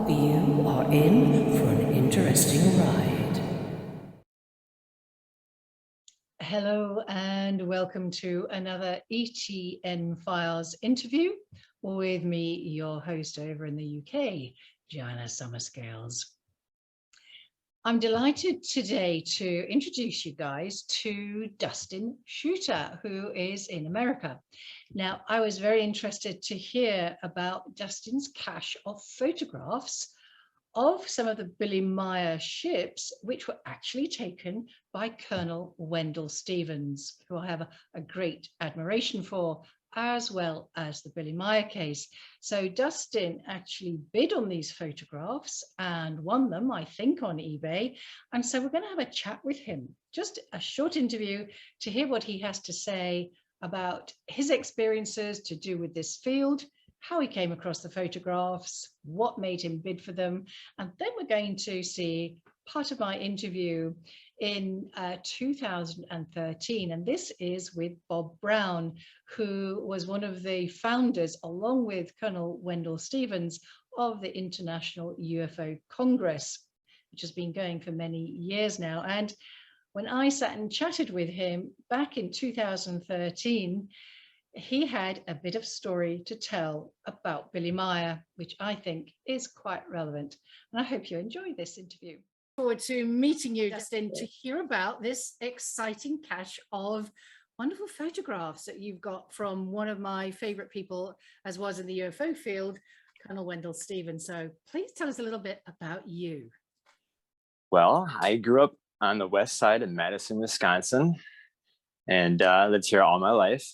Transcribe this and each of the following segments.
You are in for an interesting ride. Hello and welcome to another ETN Files interview with me, your host over in the UK, Joanna Summerscales. I'm delighted today to introduce you guys to Dustin Schutta, who is in America. Now, I was very interested to hear about Dustin's cache of photographs of some of the Billy Meier ships, which were actually taken by Colonel Wendelle Stevens, who I have a great admiration for, as well as the Billy Meier case. So Dustin actually bid on these photographs and won them, I think, on eBay. And so we're going to have a chat with him, just a short interview to hear what he has to say about his experiences to do with this field, how he came across the photographs, what made him bid for them. And then we're going to see part of my interview in 2013. And this is with Bob Brown, who was one of the founders, along with Colonel Wendelle Stevens, of the International UFO Congress, which has been going for many years now. And when I sat and chatted with him back in 2013, he had a bit of story to tell about Billy Meier, which I think is quite relevant. And I hope you enjoy this interview. Forward to meeting you, Dustin, to hear about this exciting cache of wonderful photographs that you've got from one of my favorite people, as was in the UFO field, Colonel Wendelle Stevens. So please tell us a little bit about you. Well, I grew up on the west side of Madison, Wisconsin, and lived here all my life.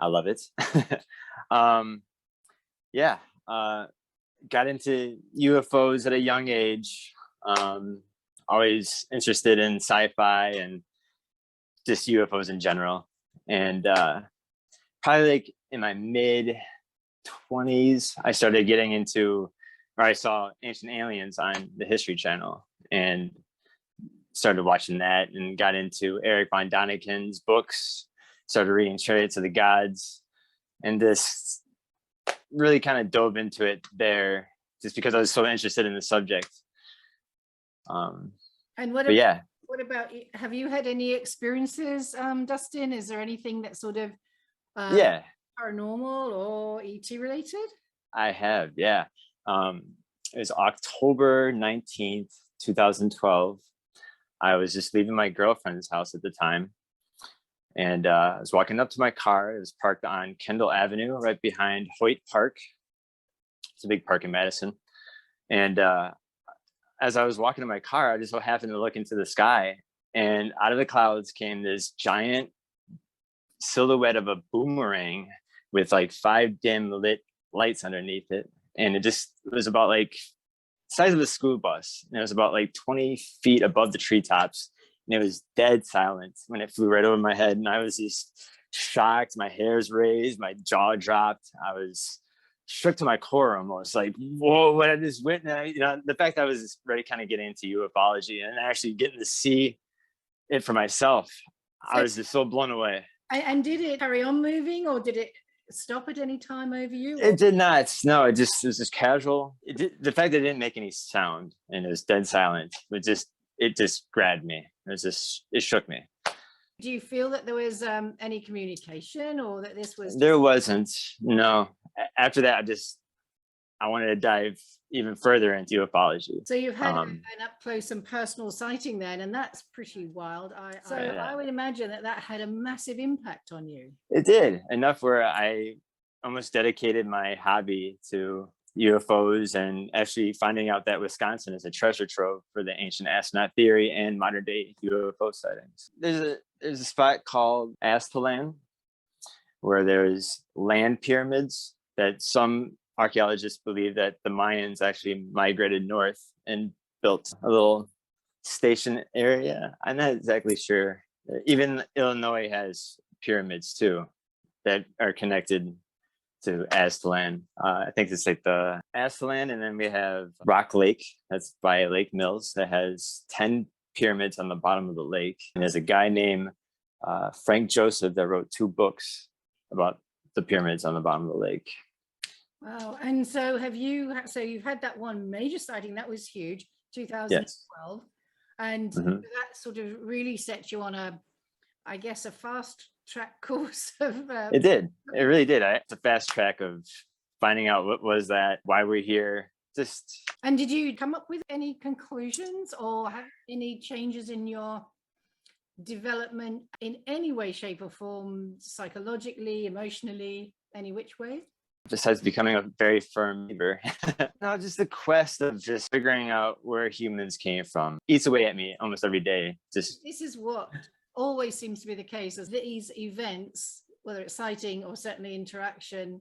I love it. Got into UFOs at a young age. Always interested in sci-fi and just UFOs in general. And probably like in my mid 20s, I started getting into, or I saw Ancient Aliens on the History Channel and started watching that and got into Eric von Daniken's books, started reading Chariots of the Gods, and this really kind of dove into it there just because I was so interested in the subject. And what about, have you had any experiences, Dustin? Is there anything that's sort of paranormal or ET related? I have, yeah. It was October 19th, 2012. I was just leaving my girlfriend's house at the time. And I was walking up to my car. It was parked on Kendall Avenue, right behind Hoyt Park. It's a big park in Madison. And as I was walking to my car, I just so happened to look into the sky. And out of the clouds came this giant silhouette of a boomerang with like 5 dim lit lights underneath it. And it was about like the size of a school bus. And it was about like 20 feet above the treetops. And it was dead silent when it flew right over my head. And I was just shocked. My hair's raised, my jaw dropped. I was shook to my core almost, like, whoa, what I just witnessed. You know, the fact that I was already kind of getting into ufology and actually getting to see it for myself, I was just so blown away. And did it carry on moving, or did it stop at any time over you? It did not. No, it was just casual. The fact that it didn't make any sound and it was dead silent, it just grabbed me. It shook me. Do you feel that there was any communication, or that this was? There wasn't, no. After that, I wanted to dive even further into ufology. So you've had an up close and personal sighting then, and that's pretty wild. I would imagine that had a massive impact on you. It did, enough where I almost dedicated my hobby to UFOs and actually finding out that Wisconsin is a treasure trove for the ancient astronaut theory and modern day UFO sightings. There's a spot called Aztlan where there's land pyramids that some archaeologists believe that the Mayans actually migrated north and built a little station area. I'm not exactly sure. Even Illinois has pyramids too that are connected to Aztlan. I think it's like the Aztlan, and then we have Rock Lake, that's by Lake Mills, that has 10 pyramids on the bottom of the lake. And there's a guy named Frank Joseph that wrote 2 books about the pyramids on the bottom of the lake. Wow. And so so you've had that one major sighting, that was huge, Yes. 2012. And Mhm. that sort of really set you on I guess, a fast track course of. It did. It really did. It's a fast track of finding out what was that, why we're here. Just. And did you come up with any conclusions or have any changes in your development in any way, shape, or form, psychologically, emotionally, any which way? Besides becoming a very firm believer, no, just the quest of just figuring out where humans came from eats away at me almost every day. Just This is what always seems to be the case, as these events, whether it's sighting or certainly interaction,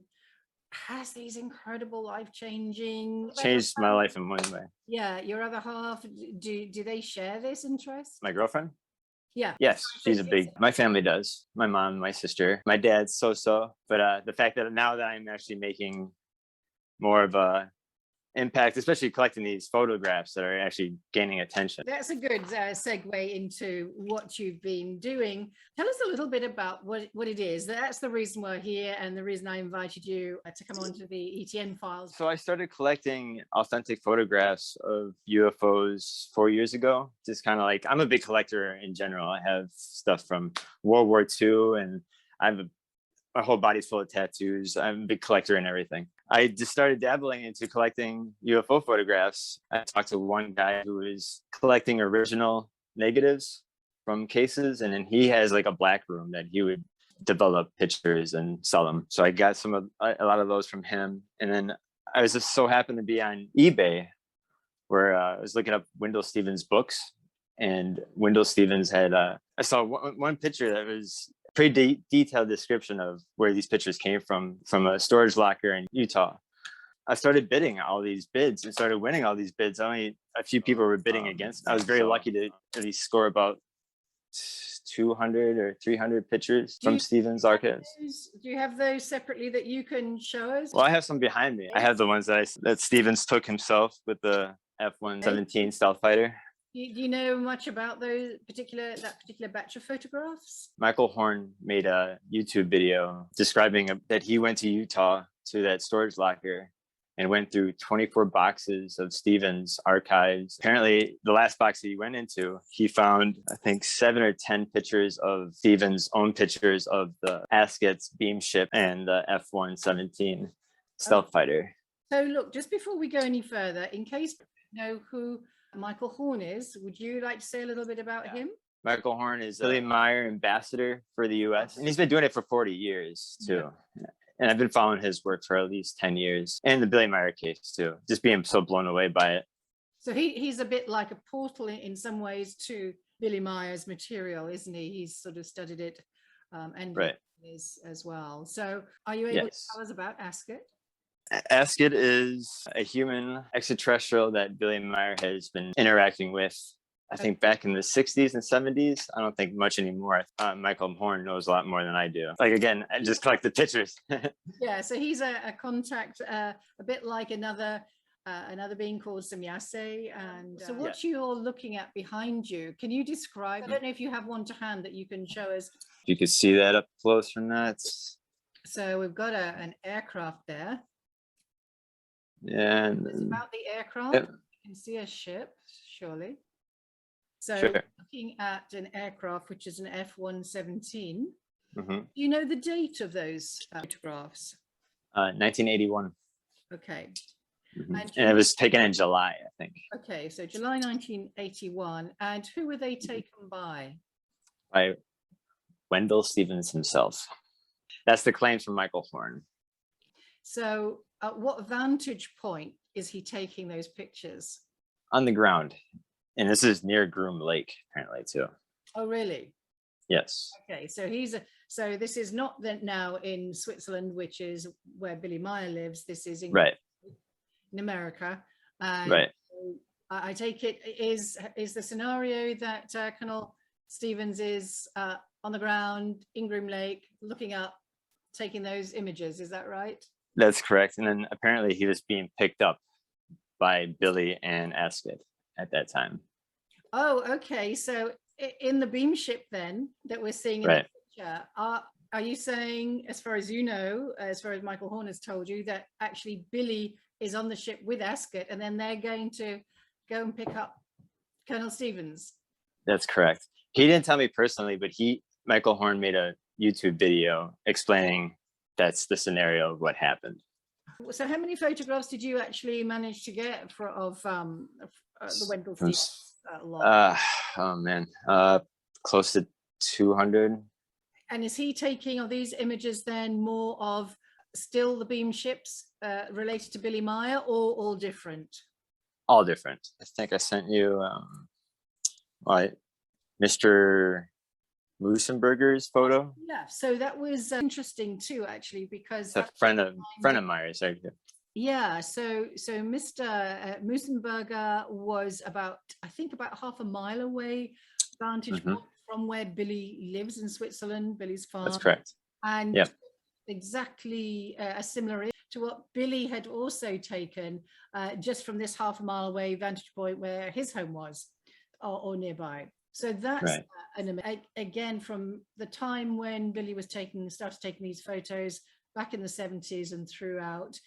has these incredible life-changing. changed my life in one way. Yeah, your other half, do they share this interest? My girlfriend? Yeah. Yes, she's my family does. My mom, my sister, my dad's so. But the fact that now that I'm actually making more of a impact, especially collecting these photographs that are actually gaining attention. That's a good segue into what you've been doing. Tell us a little bit about what it is. That's the reason we're here and the reason I invited you to come onto the ETN files. So I started collecting authentic photographs of UFOs 4 years ago. Just kind of like, I'm a big collector in general. I have stuff from World War II, and my whole body's full of tattoos. I'm a big collector and everything. I just started dabbling into collecting UFO photographs. I talked to one guy who is collecting original negatives from cases, and then he has like a black room that he would develop pictures and sell them. So I got a lot of those from him. And then I was just so happened to be on eBay where I was looking up Wendelle Stevens books, and Wendelle Stevens had, I saw one picture that was pretty detailed description of where these pictures came from a storage locker in Utah. I started bidding all these bids and started winning all these bids. Only a few people were bidding against. I was very lucky to at least score about 200 or 300 pictures from Stevens archives. Do you have those separately that you can show us? Well, I have some behind me. I have the ones that Stevens took himself with the F-117 stealth fighter. Do you know much about that particular batch of photographs? Michael Horn made a YouTube video describing that he went to Utah to that storage locker and went through 24 boxes of Stevens archives. Apparently, the last box that he went into, he found, I think, 7 or 10 pictures of Stevens' own pictures of the Ascot's beam ship and the F-117 stealth fighter. So look, just before we go any further, in case you know who Michael Horn is, would you like to say a little bit about him? Michael Horn is Billy Meier ambassador for the US, and he's been doing it for 40 years too. Yeah. And I've been following his work for at least 10 years, and the Billy Meier case too, just being so blown away by it. So he's a bit like a portal in some ways to Billy Meier's material, isn't he? He's sort of studied it and right. as well. So are you able to tell us about Ascot? Ascot is a human extraterrestrial that Billy Meier has been interacting with, I think, back in the 60s and 70s. I don't think much anymore. Michael Horn knows a lot more than I do. Like, again, I just collect the pictures. Yeah, so he's a contact, a bit like another being called Samyase. And so what you're looking at behind you, can you describe? I don't know if you have one to hand that you can show us. If you could see that up close from that. So we've got an aircraft there. Yeah, it's about the aircraft. You can see a ship, surely. So looking at an aircraft, which is an F-117. Mm-hmm. Do you know the date of those photographs? 1981. Okay. Mm-hmm. And it was taken in July, I think. Okay, so July 1981. And who were they taken by? By Wendelle Stevens himself. That's the claims from Michael Horn. So at what vantage point is he taking those pictures? On the ground. And this is near Groom Lake, apparently, too. Oh, really? Yes. Okay, so so this is not now in Switzerland, which is where Billy Meier lives. This is in America. Right. So I take it is the scenario that Colonel Stevens is on the ground in Groom Lake, looking up, taking those images. Is that right? That's correct. And then apparently he was being picked up by Billy and Ascot at that time. Oh, okay. So in the beam ship then that we're seeing in the picture, are you saying, as far as you know, as far as Michael Horn has told you, that actually Billy is on the ship with Ascot and then they're going to go and pick up Colonel Stevens? That's correct. He didn't tell me personally, but Michael Horn made a YouTube video explaining that's the scenario of what happened. So how many photographs did you actually manage to get of the Wendelle Stevens lot? Oh man, close to 200. And is he taking, are these images then more of still the beam ships related to Billy Meier, or all different? All different. I think I sent you Mr. Musenberger's photo. Yeah, so that was interesting too, actually, because a friend of Meyer's. Right? Yeah, so Mr. Musenberger was about, I think, about half a mile away, vantage point from where Billy lives in Switzerland, Billy's farm. That's correct. And exactly a similar to what Billy had also taken just from this half a mile away vantage point where his home was, or nearby. So that's again from the time when Billy was started taking these photos back in the 70s and throughout.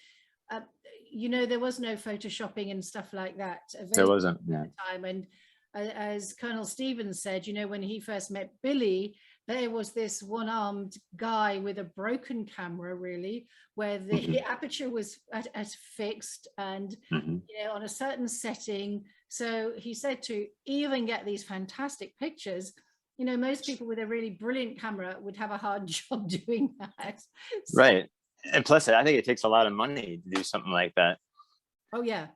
You know, there was no photoshopping and stuff like that. There wasn't. Yeah. At the time. And as Colonel Stevens said, you know, when he first met Billy, there was this one-armed guy with a broken camera, really, where the aperture was at fixed and you know, on a certain setting. So he said to even get these fantastic pictures, you know, most people with a really brilliant camera would have a hard job doing that. So, right. And plus, I think it takes a lot of money to do something like that. Oh, yeah.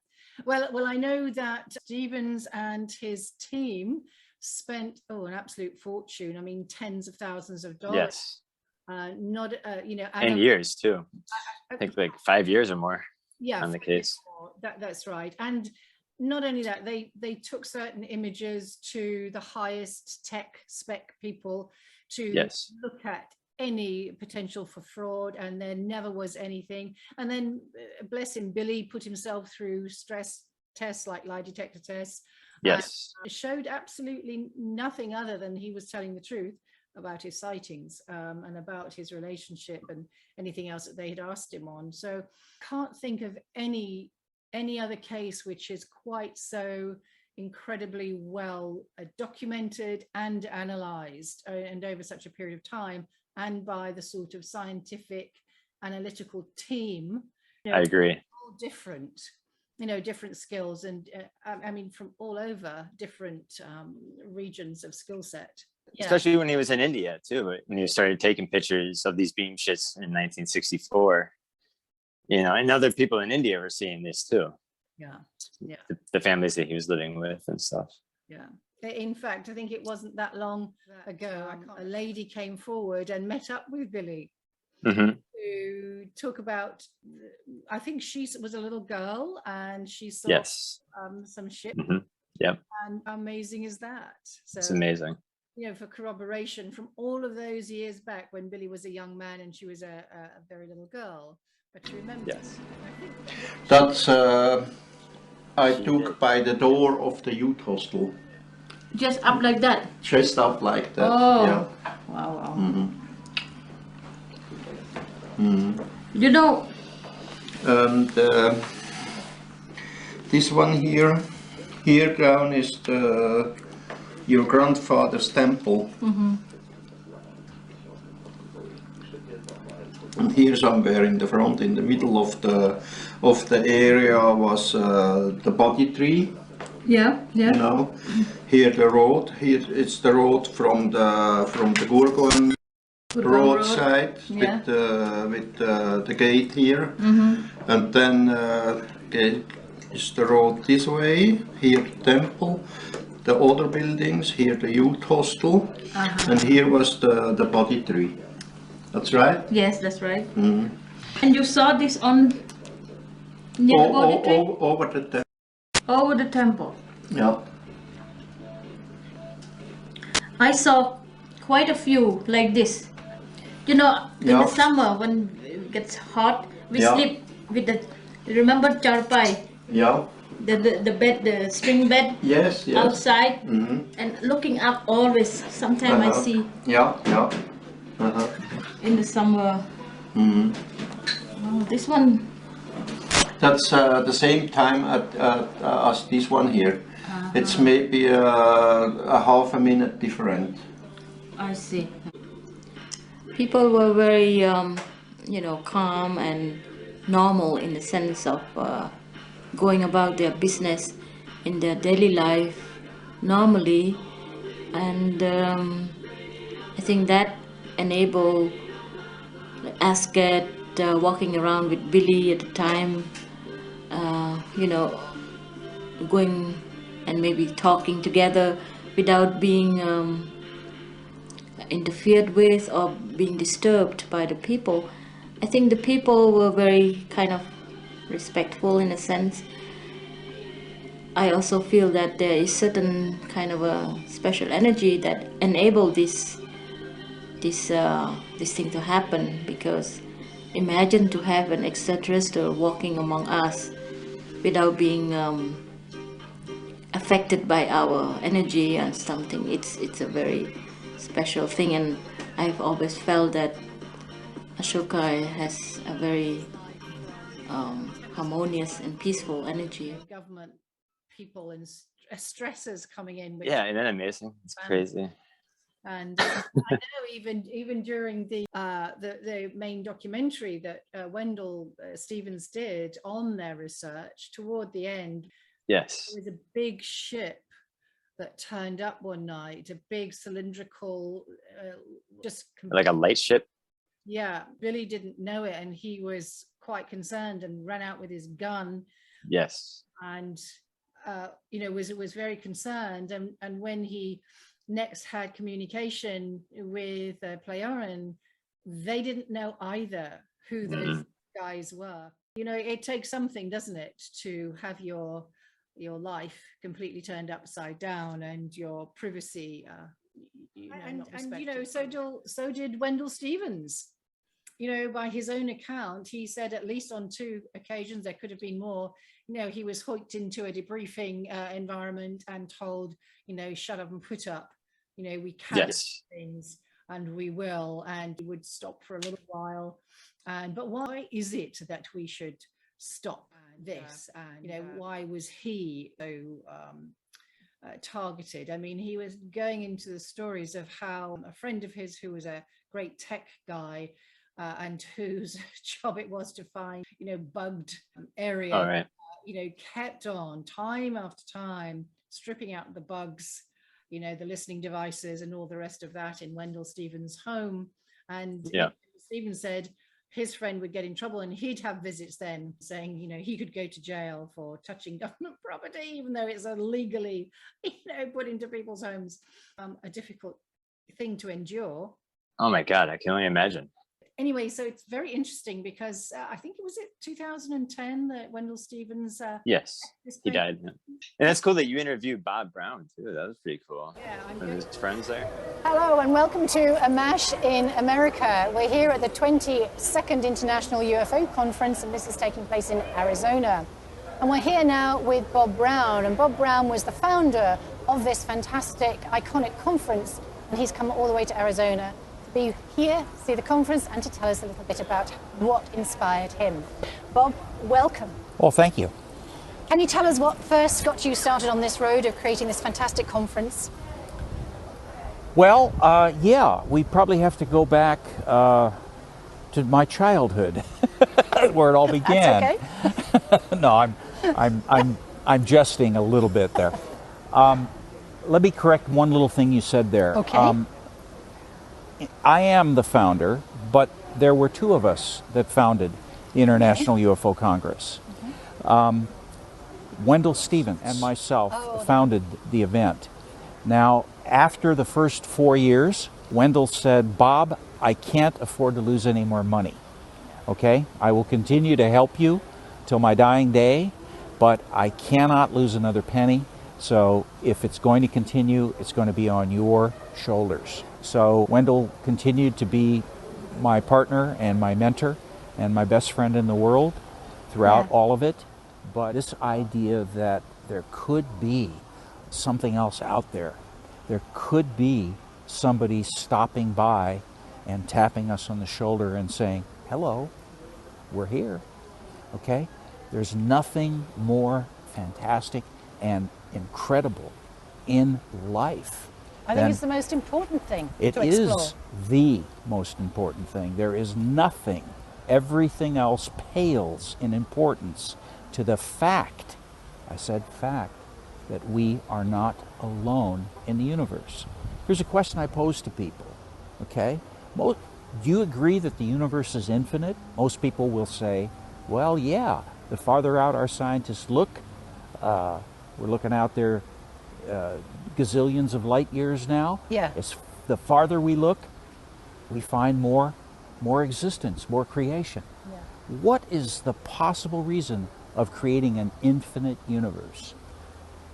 Well, I know that Stevens and his team spent an absolute fortune. I mean, tens of thousands of dollars. Yes. Not you know, and years too. I think like 5 years or more. Yeah, on the case. That's right. And not only that, they took certain images to the highest tech spec people to look at any potential for fraud, and there never was anything. And then bless him, Billy put himself through stress tests like lie detector tests. Yes. Showed absolutely nothing other than he was telling the truth about his sightings and about his relationship and anything else that they had asked him on. So can't think of any other case which is quite so incredibly well documented and analyzed and over such a period of time, and by the sort of scientific analytical team. You know, I agree. all different, you know, different skills, and I mean from all over different regions of skill set. Yeah. Especially when he was in India too, when he started taking pictures of these beam ships in 1964, you know, and other people in India were seeing this too. Yeah, yeah. The families that he was living with and stuff. Yeah. In fact, I think it wasn't that long ago, a lady came forward and met up with Billy to talk about, I think she was a little girl and she saw some ship. Yeah. And how amazing is that? So it's amazing. You know, for corroboration from all of those years back when Billy was a young man and she was a very little girl. But you remember? Yes. That's I took by the door of the youth hostel. Just up like that? Just up like that. Oh, yeah. Wow. Mm-hmm. You know. And this one here down is your grandfather's temple. And here somewhere in the front, in the middle of the area, was the body tree. Yeah. You know, here the road. Here it's the road from the Gurgon roadside with the gate here, and then is the road this way. Here the temple, the other buildings. Here the youth hostel, and here was the body tree. That's right? Yes, that's right. And you saw this on near the body tree? Over the temple. Over the temple. Yeah. I saw quite a few like this. You know, in the summer when it gets hot, we sleep with the, remember charpai? Yeah. The bed, the string bed. Yes. Outside and looking up always. Sometimes I see. Yeah. in the summer. Oh, this one. That's the same time as this one here. It's maybe a half a minute different. I see. People were very, calm and normal in the sense of going about their business in their daily life normally, and I think that enabled Asket walking around with Billy at the time, going and maybe talking together without being interfered with or being disturbed by the people. I think the people were very kind of respectful in a sense. I also feel that there is certain kind of a special energy that enabled this thing to happen, because imagine to have an extraterrestrial walking among us without being affected by our energy and something. It's a very special thing, and I've always felt that Ashoka has a very harmonious and peaceful energy. Government people and stressors coming in. Yeah, isn't that amazing? It's crazy. And I know even during the main documentary that Wendelle Stevens did on their research, toward the end, yes, there was a big ship that turned up one night, a big cylindrical, just like a light ship. Yeah, Billy didn't know it, and he was quite concerned and ran out with his gun. Yes, and was very concerned, and when he next had communication with Playaran, they didn't know either who those guys were. It takes something, doesn't it, to have your life completely turned upside down and your privacy so did Wendelle Stevens. By his own account, he said at least on 2 occasions, there could have been more, he was hooked into a debriefing environment and told, shut up and put up, we can do things and we will, and he would stop for a little while. But why is it that we should stop this? And, why was he so targeted? I mean, he was going into the stories of how a friend of his who was a great tech guy, and whose job it was to find, bugged area, kept on time after time stripping out the bugs, the listening devices and all the rest of that in Wendelle Stevens' home. And Stevens said his friend would get in trouble and he'd have visits then saying, he could go to jail for touching government property, even though it's illegally, put into people's homes. A difficult thing to endure. Oh my God, I can only imagine. Anyway, so it's very interesting because I think it was 2010 that Wendelle Stevens. Yes, he died. Yeah. And that's cool that you interviewed Bob Brown too. That was pretty cool. Yeah, his friends there. Hello and welcome to AMASH in America. We're here at the 22nd International UFO Conference, and this is taking place in Arizona. And we're here now with Bob Brown, and Bob Brown was the founder of this fantastic, iconic conference, and he's come all the way to Arizona be here, see the conference, and to tell us a little bit about what inspired him. Bob, welcome. Well, thank you. Can you tell us what first got you started on this road of creating this fantastic conference? Well, yeah, we probably have to go back to my childhood, where it all began. That's okay. No, I'm jesting a little bit there. Let me correct one little thing you said there. Okay. I am the founder, but there were 2 of us that founded the International UFO Congress. Wendelle Stevens and myself founded the event. Now, after the first 4 years, Wendelle said, Bob, I can't afford to lose any more money. Okay? I will continue to help you till my dying day, but I cannot lose another penny. So if it's going to continue, it's going to be on your shoulders. So Wendelle continued to be my partner and my mentor and my best friend in the world throughout all of it. But this idea that there could be something else out there, there could be somebody stopping by and tapping us on the shoulder and saying, hello, we're here, okay? There's nothing more fantastic and incredible in life. I think it's the most important thing It to explore. is the most important thing. There is nothing. Everything else pales in importance to the fact, I said fact, that we are not alone in the universe. Here's a question I pose to people, okay? Do you agree that the universe is infinite? Most people will say, well, yeah. The farther out our scientists look, we're looking out there gazillions of light years now. Yeah. The farther we look, we find more existence, more creation. Yeah. What is the possible reason of creating an infinite universe?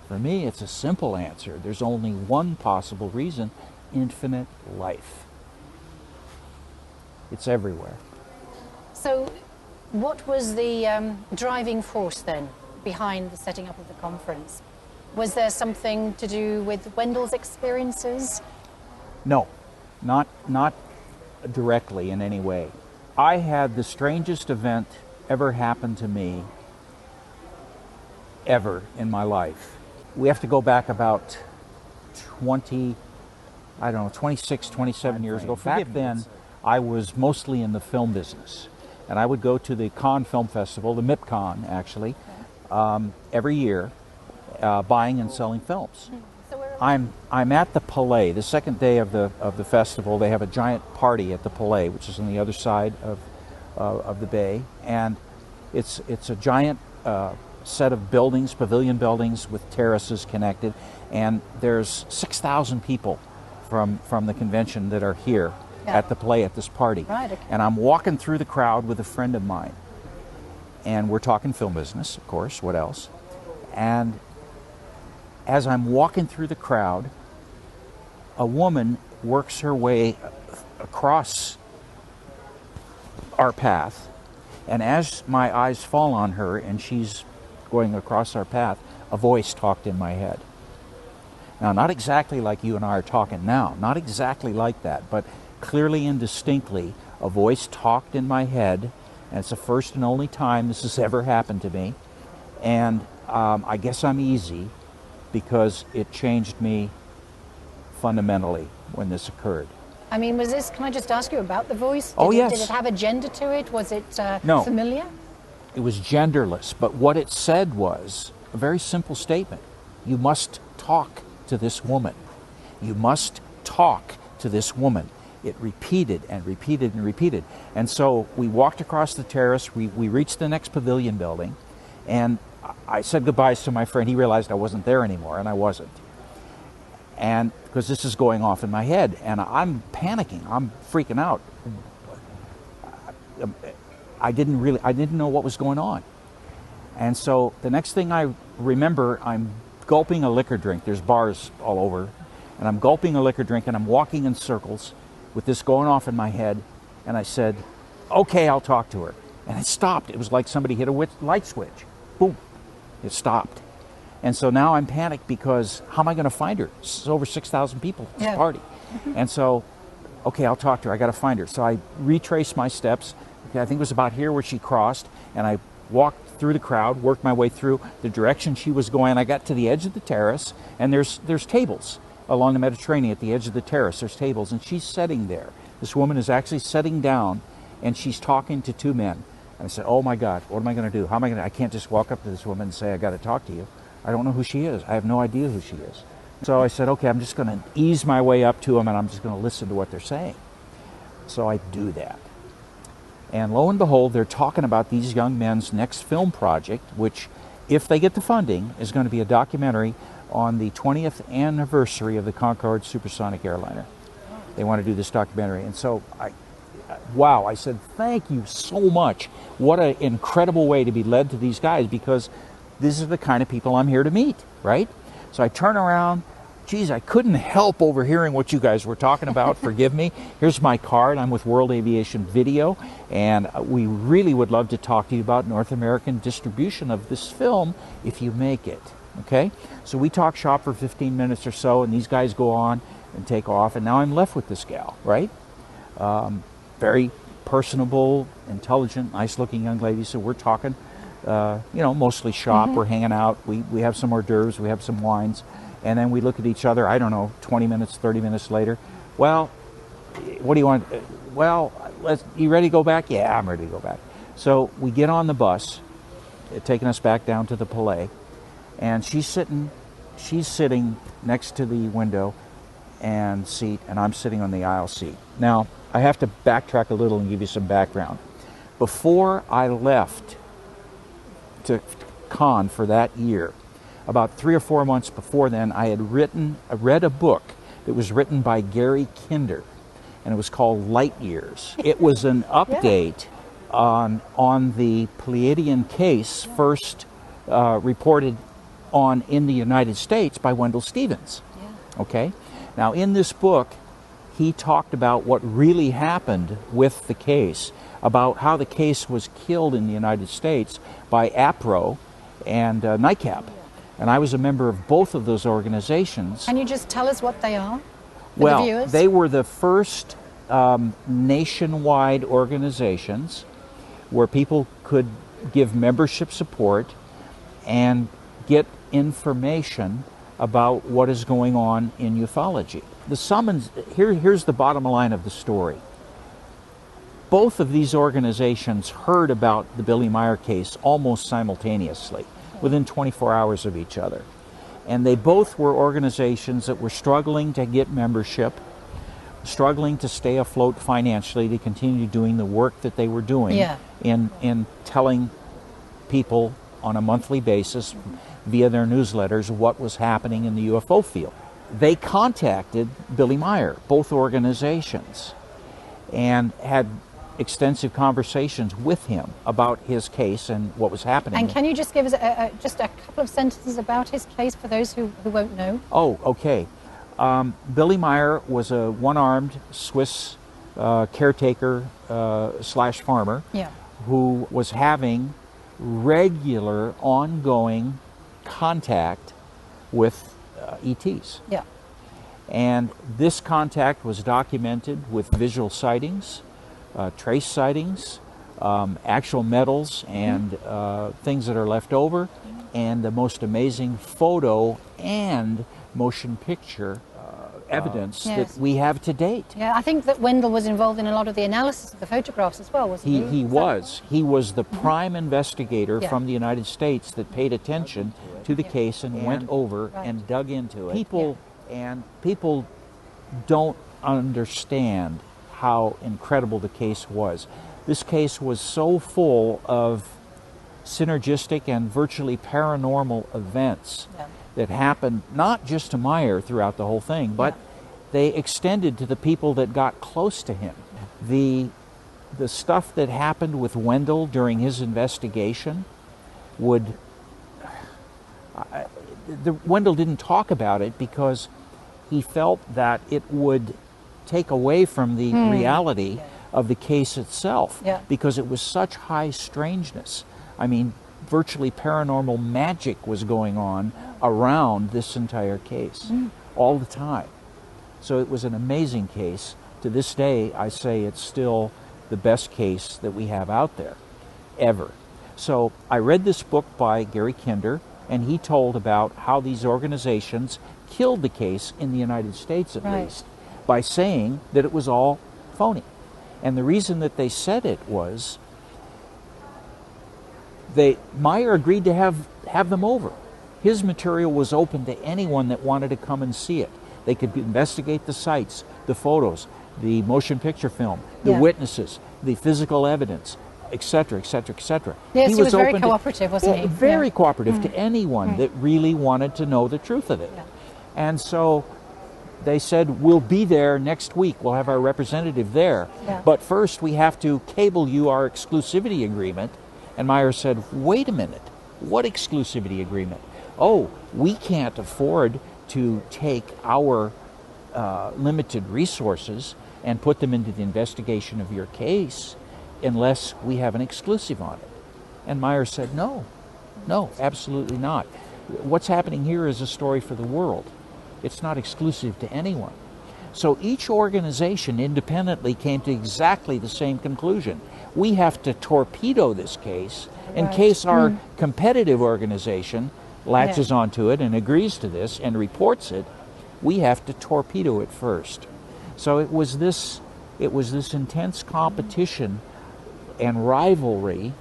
For me, it's a simple answer. There's only one possible reason: infinite life. It's everywhere. So what was the driving force then behind the setting up of the conference? Was there something to do with Wendell's experiences? No, not directly in any way. I had the strangest event ever happen to me ever in my life. We have to go back about 26, 27 years ago. Back then, I was mostly in the film business. And I would go to the Cannes Film Festival, the MIPCon actually, every year, buying and selling films. I'm at the Palais. The second day of the festival, they have a giant party at the Palais, which is on the other side of the bay, and it's a giant set of buildings, pavilion buildings with terraces connected, and there's 6,000 people from the convention that are here at the Palais at this party. Right, okay. And I'm walking through the crowd with a friend of mine, and we're talking film business, of course. What else? And as I'm walking through the crowd, a woman works her way across our path, and as my eyes fall on her and she's going across our path, a voice talked in my head. Now, not exactly like you and I are talking now, not exactly like that, but clearly and distinctly, a voice talked in my head, and it's the first and only time this has ever happened to me. And I guess I'm easy, because it changed me fundamentally when this occurred. I mean, can I just ask you about the voice? Yes. Did it have a gender to it? Was it No. familiar? It was genderless, but what it said was a very simple statement. You must talk to this woman. You must talk to this woman. It repeated and repeated and repeated. And so we walked across the terrace, we reached the next pavilion building, and I said goodbyes to my friend. He realized I wasn't there anymore, and I wasn't. And because this is going off in my head, and I'm panicking, I'm freaking out. I didn't know what was going on. And so the next thing I remember, I'm gulping a liquor drink. There's bars all over, and I'm gulping a liquor drink, and I'm walking in circles with this going off in my head. And I said, okay, I'll talk to her. And it stopped. It was like somebody hit a light switch. Boom. It stopped. And so now I'm panicked, because how am I going to find her? It's over 6,000 people at this party. And so, okay, I'll talk to her. I got to find her. So I retraced my steps. Okay, I think it was about here where she crossed, and I walked through the crowd, worked my way through the direction she was going. I got to the edge of the terrace, and there's tables along the Mediterranean at the edge of the terrace. There's tables, and she's sitting there. This woman is actually sitting down, and she's talking to two men. And I said, oh my God, what am I going to do? How am I going to, I can't just walk up to this woman and say, I got to talk to you. I don't know who she is. I have no idea who she is. So I said, okay, I'm just going to ease my way up to them, and I'm just going to listen to what they're saying. So I do that. And lo and behold, they're talking about these young men's next film project, which, if they get the funding, is going to be a documentary on the 20th anniversary of the Concorde supersonic airliner. They want to do this documentary. And so I said, thank you so much. What an incredible way to be led to these guys, because these are the kind of people I'm here to meet, right? So I turn around. Geez, I couldn't help overhearing what you guys were talking about. Forgive me. Here's my card. I'm with World Aviation Video, and we really would love to talk to you about North American distribution of this film if you make it. Okay? So we talk shop for 15 minutes or so, and these guys go on and take off, and now I'm left with this gal, right? Very personable, intelligent, nice-looking young lady. So we're talking, mostly shop. We're hanging out. We have some hors d'oeuvres. We have some wines. And then we look at each other, I don't know, 20 minutes, 30 minutes later. Well, what do you want? Well, you ready to go back? Yeah, I'm ready to go back. So we get on the bus, taking us back down to the Palais. And she's sitting next to the window and seat, and I'm sitting on the aisle seat. Now, I have to backtrack a little and give you some background. Before I left to Cannes for that year, about 3 or 4 months before then, I had read a book that was written by Gary Kinder, and it was called Light Years. It was an update on the Pleiadian case, first reported on in the United States by Wendelle Stevens. Okay? Now, in this book, he talked about what really happened with the case, about how the case was killed in the United States by APRO and NICAP. And I was a member of both of those organizations. Can you just tell us what they are? Well, they were the first nationwide organizations where people could give membership support and get information about what is going on in ufology. The summons, here's the bottom line of the story. Both of these organizations heard about the Billy Meier case almost simultaneously, within 24 hours of each other. And they both were organizations that were struggling to get membership, struggling to stay afloat financially to continue doing the work that they were doing in telling people on a monthly basis via their newsletters what was happening in the UFO field. They contacted Billy Meier, both organizations, and had extensive conversations with him about his case and what was happening. And can you just give us just a couple of sentences about his case for those who won't know? Oh, okay. Billy Meier was a one-armed Swiss caretaker slash farmer who was having regular, ongoing contact with ETs. Yeah. And this contact was documented with visual sightings, trace sightings, actual metals and things that are left over, and the most amazing photo and motion picture evidence that we have to date. Yeah, I think that Wendelle was involved in a lot of the analysis of the photographs as well, wasn't he? He was the prime investigator from the United States that paid attention to the case and went over and dug into it. People don't understand how incredible the case was. This case was so full of synergistic and virtually paranormal events that happened not just to Meier throughout the whole thing, but they extended to the people that got close to him. The stuff that happened with Wendelle during his investigation Wendelle didn't talk about it because he felt that it would take away from the reality of the case itself, because it was such high strangeness. I mean, virtually paranormal magic was going on around this entire case all the time. So it was an amazing case. To this day, I say it's still the best case that we have out there, ever. So I read this book by Gary Kinder, and he told about how these organizations killed the case in the United States, at least, by saying that it was all phony. And the reason that they said it was Meier agreed to have them over. His material was open to anyone that wanted to come and see it. They could investigate the sites, the photos, the motion picture film, the witnesses, the physical evidence, etc., etc., etc. Yes, he was very cooperative, wasn't he? Very cooperative to anyone that really wanted to know the truth of it. And so they said, we'll be there next week. We'll have our representative there. But first, we have to cable you our exclusivity agreement. And Meier said, wait a minute, what exclusivity agreement? Oh, we can't afford to take our limited resources and put them into the investigation of your case unless we have an exclusive on it. And Meier said, no, absolutely not. What's happening here is a story for the world. It's not exclusive to anyone. So each organization independently came to exactly the same conclusion. We have to torpedo this case in case our competitive organization latches onto it and agrees to this and reports it. We have to torpedo it first. So it was this intense competition and rivalry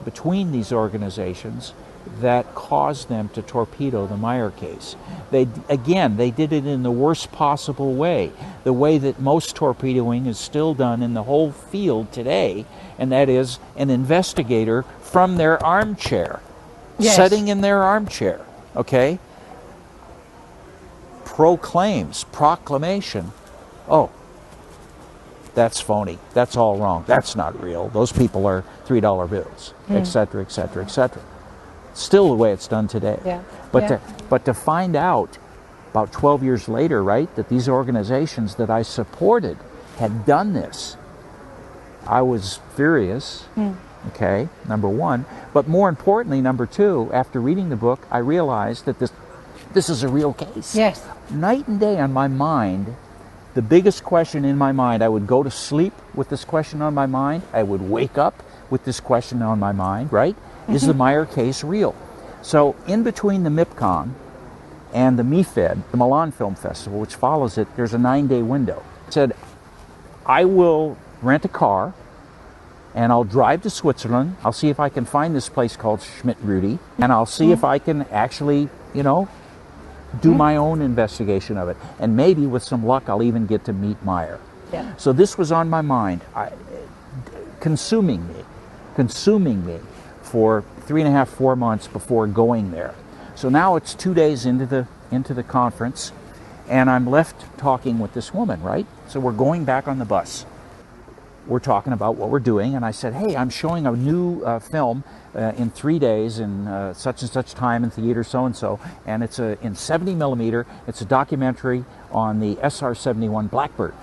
between these organizations that caused them to torpedo the Meier case. They did it in the worst possible way, the way that most torpedoing is still done in the whole field today, and that is an investigator from their armchair, sitting in their armchair, okay, proclamation, oh, that's phony, that's all wrong, that's not real, those people are $3 bills, etc., etc., etc. Still the way it's done today. But to find out about 12 years later, right, that these organizations that I supported had done this, I was furious, okay, number one. But more importantly, number two, after reading the book, I realized that this is a real case. Yes. Night and day on my mind, the biggest question in my mind, I would go to sleep with this question on my mind, I would wake up with this question on my mind, right? Is the Meier case real? So in between the MIPCOM and the MIFED, the Milan Film Festival, which follows it, there's a 9-day window. It said, I will rent a car and I'll drive to Switzerland. I'll see if I can find this place called Schmidt-Rudi, and I'll see if I can actually, do my own investigation of it. And maybe with some luck, I'll even get to meet Meier. Yeah. So this was on my mind, consuming me for 3.5, 4 months before going there. So now it's 2 days into the conference, and I'm left talking with this woman, right? So we're going back on the bus. We're talking about what we're doing, and I said, hey, I'm showing a new film in 3 days in such and such time in theater so-and-so, and it's in 70 millimeter. It's a documentary on the SR-71 Blackbird.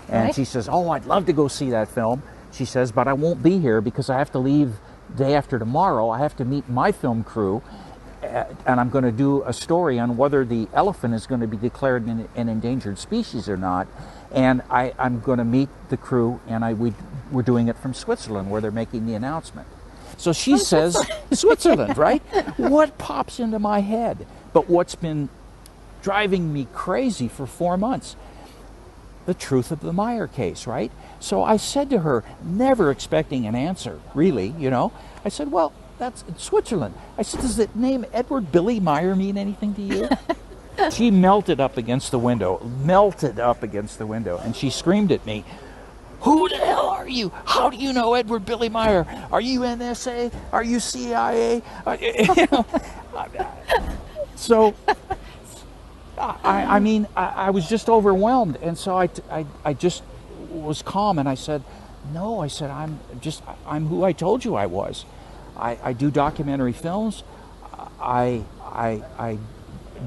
And she says, oh, I'd love to go see that film. She says, but I won't be here because I have to leave day after tomorrow. I have to meet my film crew, and I'm going to do a story on whether the elephant is going to be declared an endangered species or not. And I'm going to meet the crew, and we're doing it from Switzerland, where they're making the announcement. So she says, Switzerland, right? What pops into my head? But what's been driving me crazy for 4 months? The truth of the Meier case, right? So I said to her, never expecting an answer, really, I said, well, that's in Switzerland. I said, does the name Edward Billy Meier mean anything to you? She melted up against the window, and she screamed at me, who the hell are you? How do you know Edward Billy Meier? Are you NSA? Are you CIA? So I was just overwhelmed, and so I just was calm, and I said, no, I'm who I told you I was. I do documentary films. I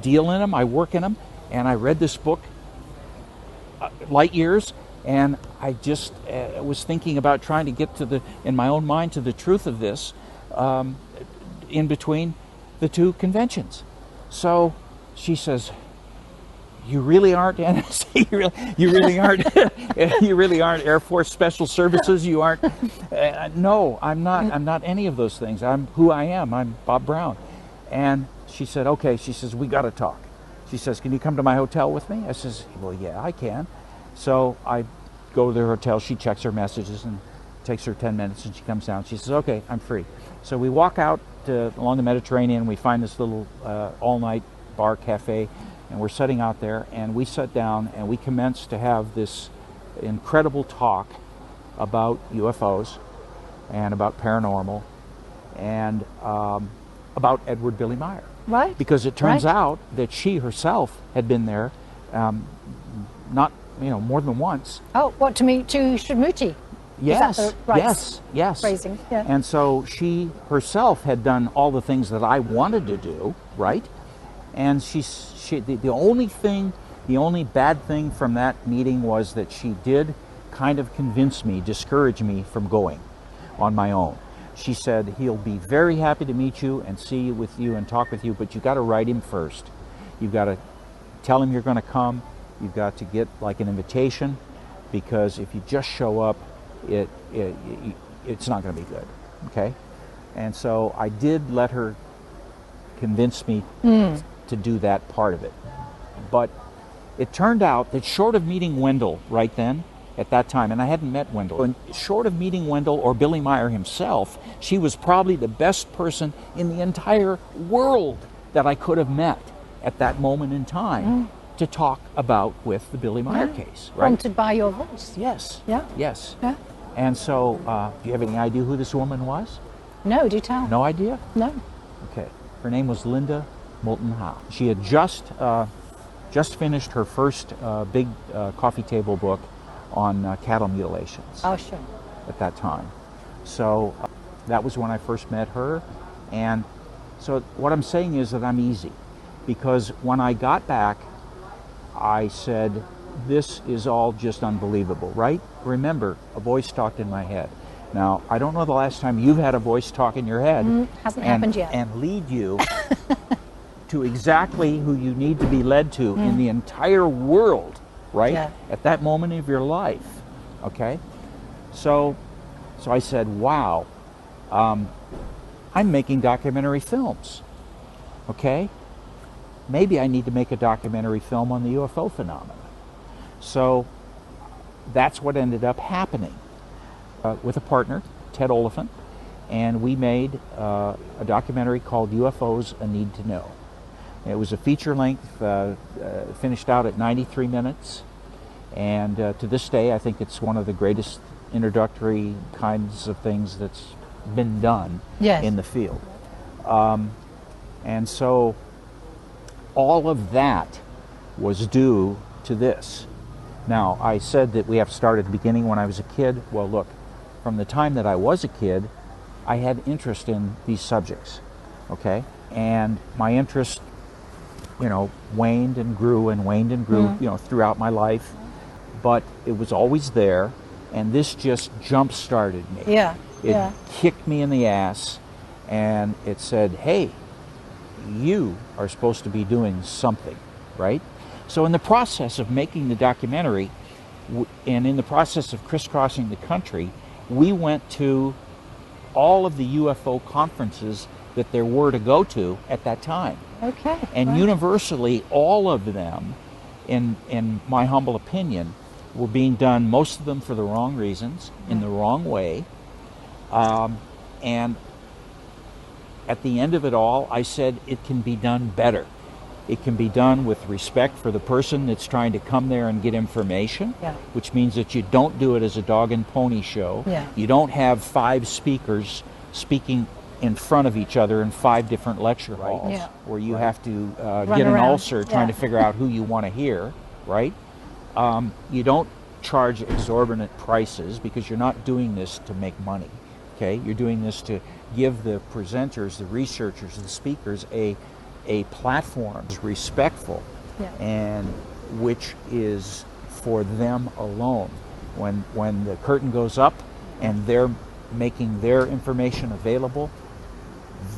deal in them. I work in them, and I read this book, Light Years, and I just was thinking about trying to get in my own mind, to the truth of this, in between the two conventions. So she says, you really aren't NSA. You really aren't. You really aren't Air Force Special Services. You aren't. No, I'm not. I'm not any of those things. I'm who I am. I'm Bob Brown. And she said, okay. She says, we got to talk. She says, can you come to my hotel with me? I says, well, yeah, I can. So I go to the hotel. She checks her messages and takes her 10 minutes, and she comes down. She says, okay, I'm free. So we walk out along the Mediterranean. We find this little all-night bar cafe. And we're sitting out there, and we sat down, and we commenced to have this incredible talk about UFOs and about paranormal and about Edward Billy Meier. Right. Because it turns out that she herself had been there, not more than once. Oh, what, to meet Schmidt-Rudi? Yes, Is that the right yes. phrasing? Yeah. And so she herself had done all the things that I wanted to do, right? And the only bad thing from that meeting was that she did kind of discourage me from going on my own. She said, he'll be very happy to meet you and see with you and talk with you, but you got to write him first. You've got to tell him you're going to come, You've got to get like an invitation, because if you just show up, it's not going to be good. Okay, and so I did let her convince me to do that part of it, but it turned out that short of meeting Wendelle right then, at that time, and I hadn't met Wendelle, and short of meeting Wendelle or Billy Meier himself, she was probably the best person in the entire world that I could have met at that moment in time to talk about with the Billy Meier case. Right? Prompted by your voice. Yes. Yeah. Yes. Yeah. And so, do you have any idea who this woman was? No, do tell. No idea? No. Okay. Her name was Linda Moulton Howe. She had just finished her first big coffee table book on cattle mutilations. Oh, sure. At that time. So that was when I first met her. And so what I'm saying is that I'm easy, because when I got back, I said, this is all just unbelievable, right? Remember, a voice talked in my head. Now, I don't know the last time you've had a voice talk in your head. Hasn't happened yet. And lead you to exactly who you need to be led to in the entire world, right? Yeah. At that moment of your life, okay? So I said, wow, I'm making documentary films, okay? Maybe I need to make a documentary film on the UFO phenomenon. So that's what ended up happening with a partner, Ted Oliphant, and we made a documentary called UFOs, A Need to Know. It was a feature length, finished out at 93 minutes, and to this day I think it's one of the greatest introductory kinds of things that's been done in the field. And so all of that was due to this. Now, I said that we have to start at the beginning when I was a kid. Well, look, from the time that I was a kid, I had interest in these subjects, okay? And my interest, waned and grew and waned and grew, throughout my life. But it was always there, and this just jump-started me. Yeah. It kicked me in the ass, and it said, hey, you are supposed to be doing something, right? So in the process of making the documentary, and in the process of crisscrossing the country, we went to all of the UFO conferences that there were to go to at that time. Okay. And universally, all of them, in my humble opinion, were being done, most of them for the wrong reasons, in the wrong way. And at the end of it all, I said it can be done better. It can be done with respect for the person that's trying to come there and get information, which means that you don't do it as a dog and pony show. You don't have 5 speakers speaking in front of each other in 5 different lecture halls where you have to get an ulcer trying to figure out who you want to hear, right? You don't charge exorbitant prices, because you're not doing this to make money, okay? You're doing this to give the presenters, the researchers, the speakers a platform respectful and which is for them alone. When the curtain goes up and they're making their information available,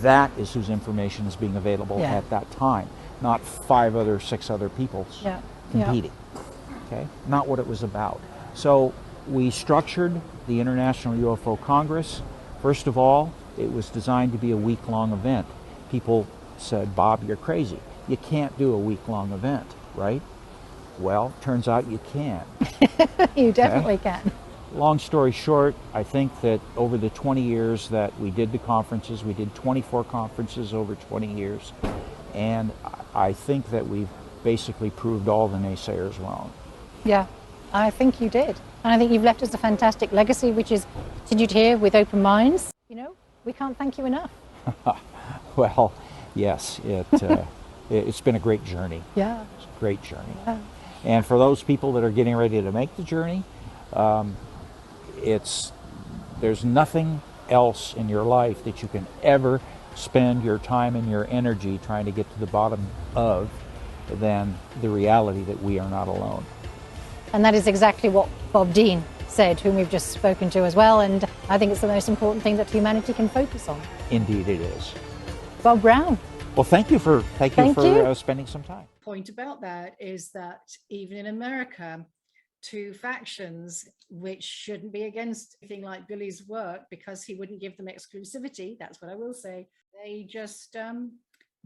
that is whose information is being available at that time, not 6 other people's competing. Okay, not what it was about. So we structured the International UFO Congress. First of all, it was designed to be a week-long event. People said, Bob, you're crazy. You can't do a week-long event, right? Well, turns out you can. You definitely can. Long story short, I think that over the 20 years that we did the conferences, we did 24 conferences over 20 years, and I think that we've basically proved all the naysayers wrong. Yeah, I think you did. And I think you've left us a fantastic legacy, which is continued here with open minds. We can't thank you enough. Well, yes, it's been a great journey. Yeah. It's a great journey. Yeah. And for those people that are getting ready to make the journey, there's nothing else in your life that you can ever spend your time and your energy trying to get to the bottom of than the reality that we are not alone. And that is exactly what Bob Dean said, whom we've just spoken to as well, and I think it's the most important thing that humanity can focus on. Indeed it is. Bob Brown, Well, thank you for Thank you. spending some time. Point about that is that even in America, two factions which shouldn't be against anything like Billy's work because he wouldn't give them exclusivity, that's what I will say, they just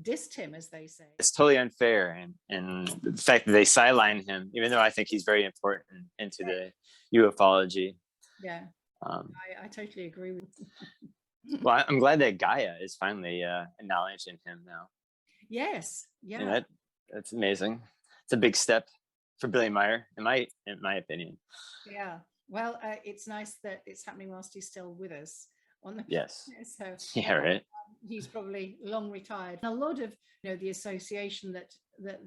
dissed him, as they say. It's totally unfair, and the fact that they sideline him, even though I think he's very important into the ufology. Yeah, I totally agree with you. Well, I'm glad that Gaia is finally acknowledging him now. Yes, yeah. And that's amazing. It's a big step for Billy Meier, in my opinion. Yeah, well, it's nice that it's happening whilst he's still with us on the Yes. So Yeah, right. he's probably long retired. A lot of the association that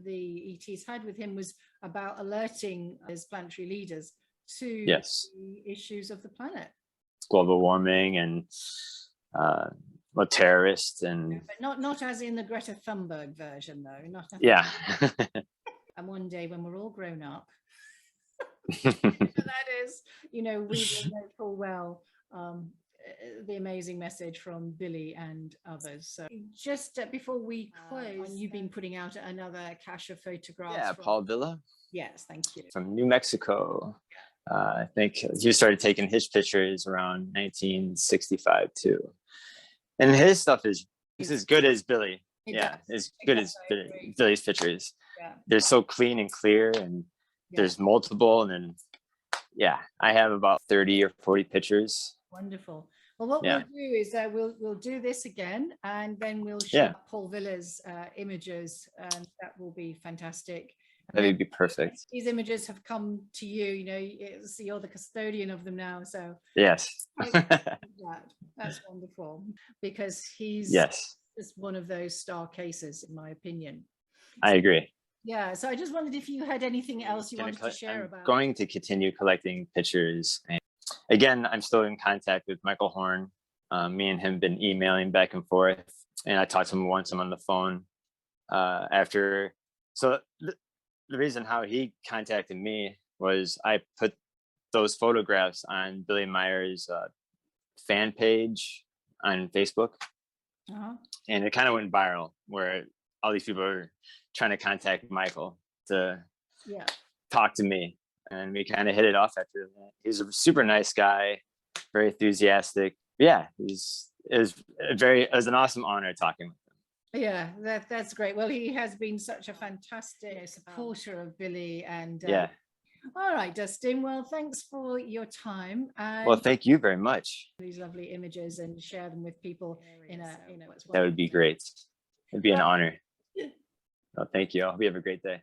the ETs had with him was about alerting as planetary leaders to Yes. the issues of the planet. Global warming and terrorists and But not as in the Greta Thunberg version, though. Not yeah. And one day when we're all grown up, that is, we will know full well the amazing message from Billy and others. So just before we close, you've been putting out another cache of photographs. Yeah, Paul Villa. Yes, thank you. From New Mexico. I think he started taking his pictures around 1965 too. And his stuff is as good as Billy. Yeah, as good as Billy's pictures. Yeah. They're so clean and clear, and there's multiple. And then, yeah, I have about 30 or 40 pictures. Wonderful. Well, what we'll do is we'll do this again, and then we'll show Paul Villa's images, and that will be fantastic. That would be perfect. These images have come to you, you're the custodian of them now. So yes, that's wonderful, because he's just one of those star cases, in my opinion. I agree. Yeah, so I just wondered if you had anything else you wanted to share about. I'm going to continue collecting pictures. And again, I'm still in contact with Michael Horn. Me and him have been emailing back and forth, and I talked to him once. I'm on the phone after. So the reason how he contacted me was I put those photographs on Billy Meier's fan page on Facebook. And it kind of went viral, where all these people are trying to contact Michael to talk to me. And we kind of hit it off after that. He's a super nice guy, very enthusiastic. Yeah, it was an awesome honor talking with him. Yeah, that's great. Well, he has been such a fantastic supporter of Billy, and all right, Dustin. Well, thanks for your time. And well, thank you very much. These lovely images, and share them with people that would be great. It'd be an honor. Well, thank you. I hope you have a great day.